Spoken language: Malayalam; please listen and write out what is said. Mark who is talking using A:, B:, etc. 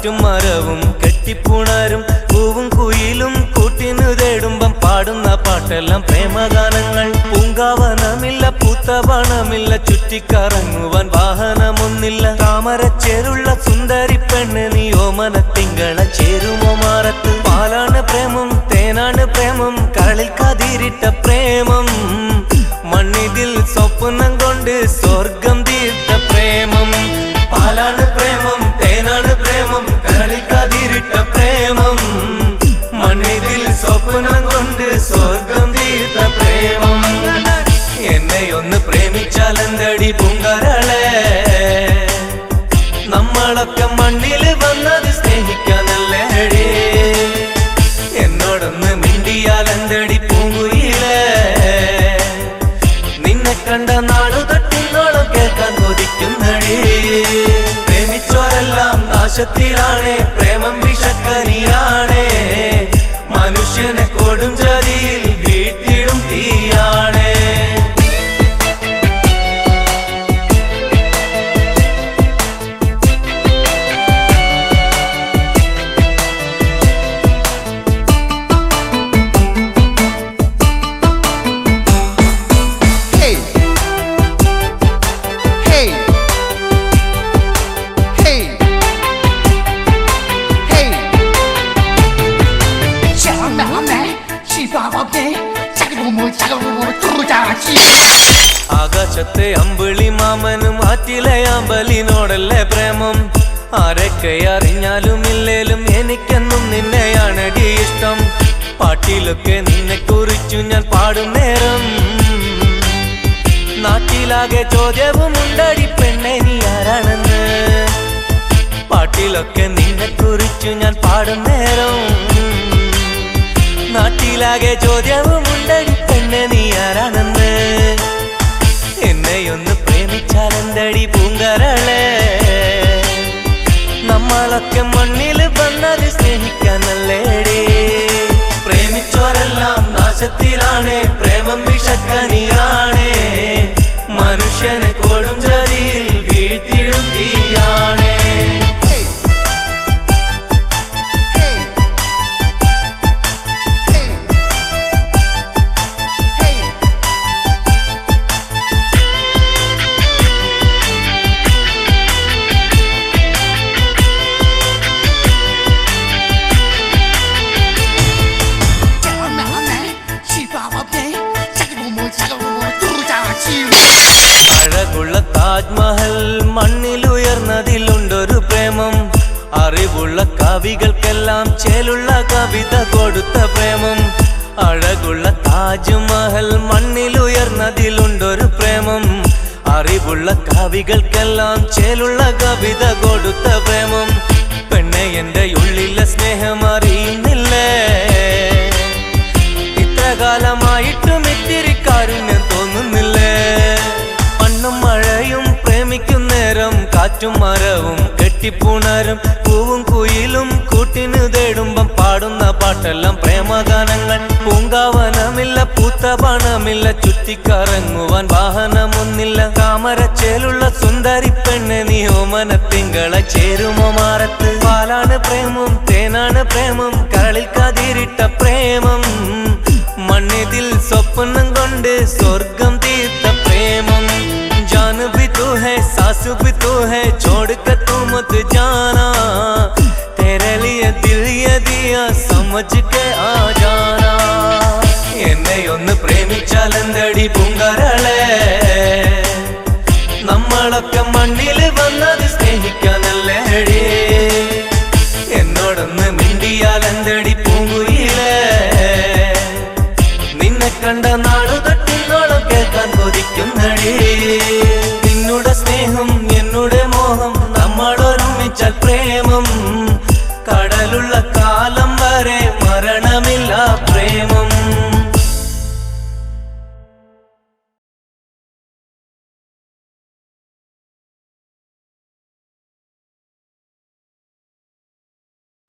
A: കാറ്റും മരവും കെട്ടിപ്പുണരും പൂവും കുയിലും കൂട്ടിനു തേടുമ്പം പാടുന്ന പാട്ടെല്ലാം പ്രേമഗാനങ്ങൾ. പൂങ്കാവനമില്ല പൂത്തവണമില്ല ചുറ്റിക്കറങ്ങുവാൻ വാഹനമൊന്നില്ല. താമരച്ചേരുള്ള സുന്ദരി പെണ്ണ് നീ ഓമന തിങ്കള ചേരുമോ മാറത്ത്. പാലാണ് പ്രേമം തേനാണ് പ്രേമം കരളിൽ കതിരിട്ട പ്രേമം. മണ്ണിതിൽ സ്വപ്നം കൊണ്ട് സ്വർഗം തീർത്ത പ്രേമം. പാലാണ് പ്രേമം തേനാണ് പ്രേമം കരളിൽ കതിരിട്ട പ്രേമം. മണ്ണിതിൽ സ്വപ്നം കൊണ്ട് സ്വർഗം തീർത്ത പ്രേമം. എന്നെ ഒന്ന് പ്രേമിച്ചാലെന്തടി പൂങ്കരളെ. നമ്മളൊക്കെ മണ്ണിൽ വന്നത് സ്നേഹിക്കാനല്ലേടി. എന്നോടൊന്ന് മിണ്ടിയാലെന്തടി പൂങ്കുയിലേ. നിന്നെ കണ്ട നാളു തൊട്ടിന്നോളം കേൾക്കാൻ കൊതിക്കുന്നടി. പ്രേമിച്ചോരെല്ലാം നാശത്തിലാണേ പ്രേമം വിഷക്കനിയാണേ. മനുഷ്യനെ കൊടും ചതിയിൽ വീട്ടിടും തീയാണേ. ആകാശത്തെ അമ്പിളി മാമനും ആറ്റിലെ അമ്പലിനോടല്ലേ പ്രേമം. ആരൊക്കെ അറിഞ്ഞാലും ഇല്ലേലും എനിക്കെന്നും നിന്നെയാണടി ഇഷ്ടം. പാട്ടിലൊക്കെ നിന്നെ കുറിച്ചു ഞാൻ പാടും നേരം നാട്ടിലാകെ ചോദ്യവും ഉണ്ടടി പെണ്ണെ നീ ആരാണെന്ന്. പാട്ടിലൊക്കെ നിന്നെ കുറിച്ചു ഞാൻ പാടും നേരം നാട്ടിലാകെ ചോദ്യവും ഉണ്ടടി പെണ്ണെ നീ ആരാണെന്ന്. എന്നെയൊന്ന് പ്രേമിച്ചാലെന്തടി പൂങ്കരളെ. നമ്മളൊക്കെ മണ്ണിൽ വന്നത് സ്നേഹിക്കാനല്ലേടി. പ്രേമിച്ചോരെല്ലാം നാശത്തിലാണേ പ്രേമം വിഷക്കനിയാണേ. മനുഷ്യനെ കൊടും ചതിയിൽ വീഴ്ത്തിടും തീയാണേ. അഴകുള്ള താജ്മഹൽ മണ്ണിലുയർന്നതിലുണ്ടൊരു പ്രേമം. അറിവുള്ള കവികൾക്കെല്ലാം ചേലുള്ള കവിത കൊടുത്ത പ്രേമം. അഴകുള്ള താജ്മഹൽ മണ്ണിലുയർന്നതിലുണ്ടൊരു പ്രേമം. അറിവുള്ള കവികൾക്കെല്ലാം ചേലുള്ള കവിത കൊടുത്ത പ്രേമം. പെണ്ണെ എന്റെ ഉള്ളിലെ സ്നേഹം അറിയുന്നില്ലേ. ഇത്ര കാലമായിട്ടും ഇത്തിരി കാരുണ്യം തോന്നുന്നില്ലേ. മണ്ണും മഴയും പ്രേമിക്കും നേരം കാറ്റും മരവും കെട്ടിപ്പുണരും പൂവും കുയിലും കൂട്ടിനു തേടുമ്പം പാടുന്ന പാട്ടെല്ലാം പ്രേമഗാനങ്ങൾ. പൂങ്കാവനമില്ല പൂത്തപണമില്ല ചുറ്റിക്കറങ്ങുവാൻ വാഹനമൊന്നില്ല. താമരച്ചേലുള്ള സുന്ദരി പെണ്ണ് നീ ഓമന തിങ്കള ചേരുമോ മാറത്ത്. പാലാണ് പ്രേമം തേനാണ് പ്രേമം കരളിൽ കതിരിട്ട പ്രേമം. മണ്ണിതിൽ സ്വപ്നം കൊണ്ട് സ്വർഗം തീർത്ത പ്രേമം. जान भी तू है सास भी तू है छोड़ कर तू मत जाना. तेरे लिए दिल ये दिया समझ के आ जाना. എന്നെ ഒന്ന് പ്രേമിച്ചാലെന്തടി പൂങ്കരളെ. നമ്മളൊക്കെ മണ്ണിൽ വന്നത് സ്നേഹിക്കാനല്ലേടി. എന്നോടൊന്ന് മിണ്ടിയാലെന്തടി പൂങ്കുയിലേ. നിന്നെ കണ്ട നാടു തൊട്ടിന്നോളം കേൾക്കാൻ കൊതിക്കുന്നടി. നിന്നുടെ സ്നേഹം എന്നുടെ മോഹം നമ്മളൊരുമിച്ചാൽ പ്രേമം.